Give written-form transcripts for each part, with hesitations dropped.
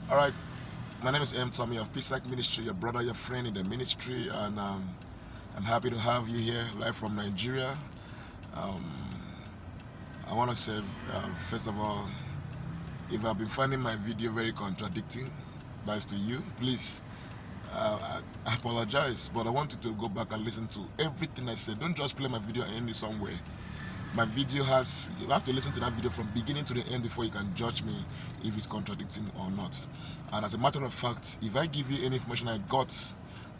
All right, my name is M.Tommy of Peace Act Ministry, your brother, your friend in the ministry, and I'm happy to have you here live from Nigeria. Um, I want to say, first of all, if I've been finding my video very contradicting, that's to you. Please, I apologize, but I want you to go back and listen to everything I said. Don't just play my video and end it somewhere. My video you have to listen to that video from beginning to the end before you can judge me if it's contradicting or not. And as a matter of fact, if I give you any information I got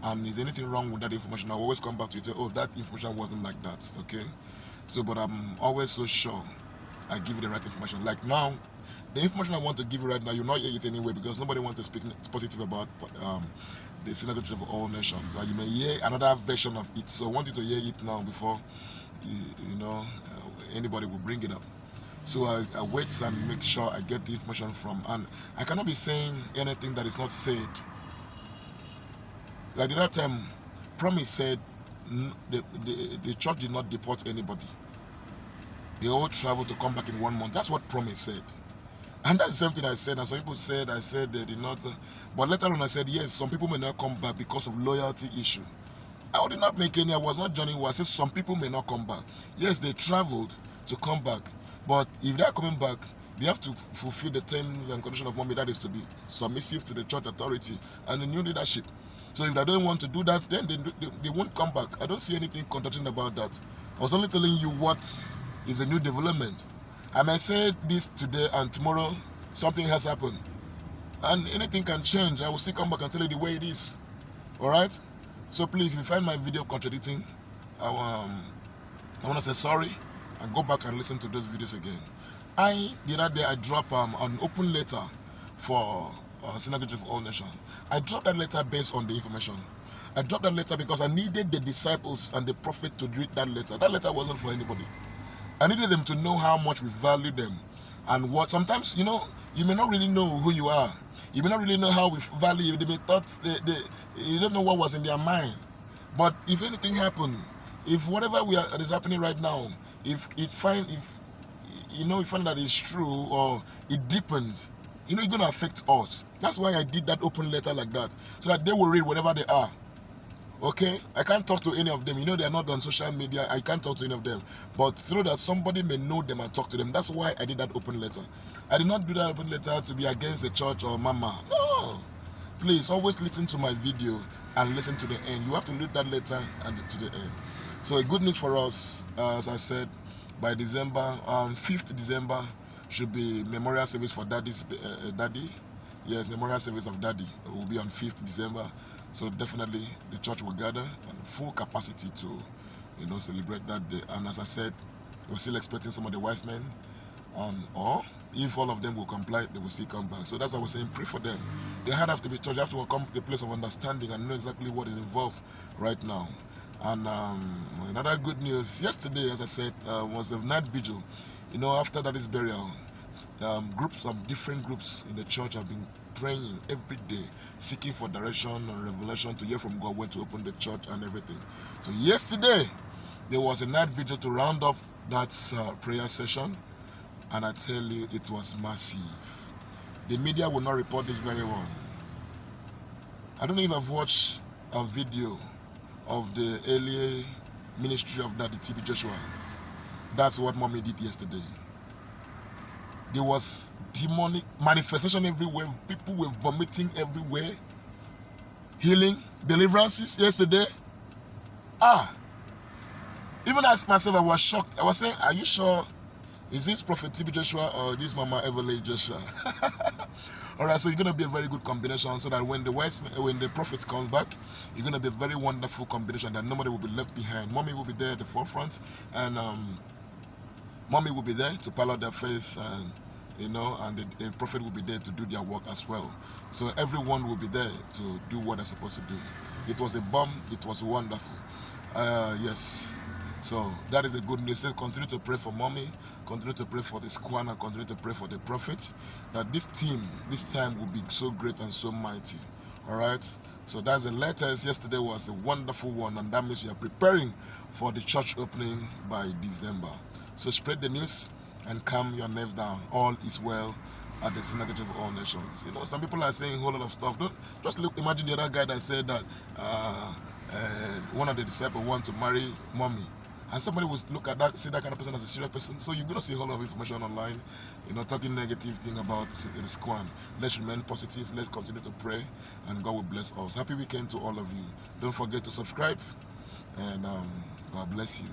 and is anything wrong with that information, I'll always come back to you and say, oh, that information wasn't like that, okay? So, but I'm always so sure I give you the right information. Like now, the information I want to give you right now, you'll not hear it anyway because nobody wants to speak positive about the Synagogue of all nations. You may hear another version of it, so I want you to hear it now before anybody will bring it up. So I wait and make sure I get the information from, and I cannot be saying anything that is not said. Like the other time, Promise said the church did not deport anybody. They all traveled to come back in 1 month. That's what Promise said. And that's the same thing I said. And some people said I said they did not. But later on I said, yes, some people may not come back because of loyalty issue. I did not make any. I was not joining. I said some people may not come back. Yes, they traveled to come back. But if they are coming back, they have to fulfill the terms and conditions of Mommy. That is to be submissive to the church authority and the new leadership. So if they don't want to do that, then they won't come back. I don't see anything contradicting about that. I was only telling you what is a new development. I may say this today and tomorrow something has happened. And anything can change. I will still come back and tell you the way it is. Alright? So please, if you find my video contradicting, I want to say sorry and go back and listen to those videos again. The other day, I dropped an open letter for Synagogue of all nations. I dropped that letter based on the information. I dropped that letter because I needed the disciples and the prophet to read that letter. That letter wasn't for anybody. I needed them to know how much we value them and what. Sometimes, you may not really know who you are. You may not really know how we value you. They may thought you don't know what was in their mind. But if anything happened, if whatever is happening right now, if you find that it's true or it deepens, it's going to affect us. That's why I did that open letter like that, so that they will read whatever they are. Okay, I can't talk to any of them. They are not on social media. I can't talk to any of them. But through that, somebody may know them and talk to them. That's why I did that open letter. I did not do that open letter to be against the church or mama. No. Please, always listen to my video and listen to the end. You have to read that letter and to the end. So, a good news for us, as I said, by December, 5th December, should be memorial service for Daddy. Yes, memorial service of Daddy will be on 5th December. So definitely the church will gather on full capacity to, celebrate that day. And as I said, we're still expecting some of the wise men, or if all of them will comply, they will still come back. So that's why we're saying pray for them. They have to be touched. They have to come to the place of understanding and know exactly what is involved right now. And another good news, yesterday, as I said, was the night vigil. After Daddy's burial, different groups in the church have been praying every day, seeking for direction and revelation to hear from God when to open the church and everything. So yesterday, there was a night vigil to round off that prayer session, and I tell you, it was massive. The media will not report this very well. I don't know if I've watched a video of the early ministry of Daddy T.B Joshua. That's what Mommy did yesterday. There was demonic manifestation everywhere. People were vomiting everywhere. Healing, deliverances yesterday. Even as myself, I was shocked. I was saying, are you sure? Is this Prophet T.B Joshua or this Mama Evelyn Joshua? Alright, so it's going to be a very good combination, so that when the prophet comes back, it's going to be a very wonderful combination that nobody will be left behind. Mommy will be there at the forefront, and Mommy will be there to pilot their face, and and the prophet will be there to do their work as well. So everyone will be there to do what they're supposed to do. It was a bomb. It was wonderful. Yes. So that is the good news. So continue to pray for Mommy, continue to pray for the SCOAN, and continue to pray for the prophets, that this team, this time will be so great and so mighty. Alright, so that's the letters. Yesterday was a wonderful one, and that means you are preparing for the church opening by December. So spread the news and calm your nerves down. All is well at the synagogue of all nations. You know, some people are saying a whole lot of stuff. Don't just look. Imagine the other guy that said that one of the disciples want to marry mommy, and somebody will look at that, see that kind of person as a serious person. So you're gonna see a whole lot of information online, you know, talking negative thing about the SCOAN. Let's remain positive. Let's continue to pray, and God will bless us. Happy weekend to all of you. Don't forget to subscribe, and God bless you.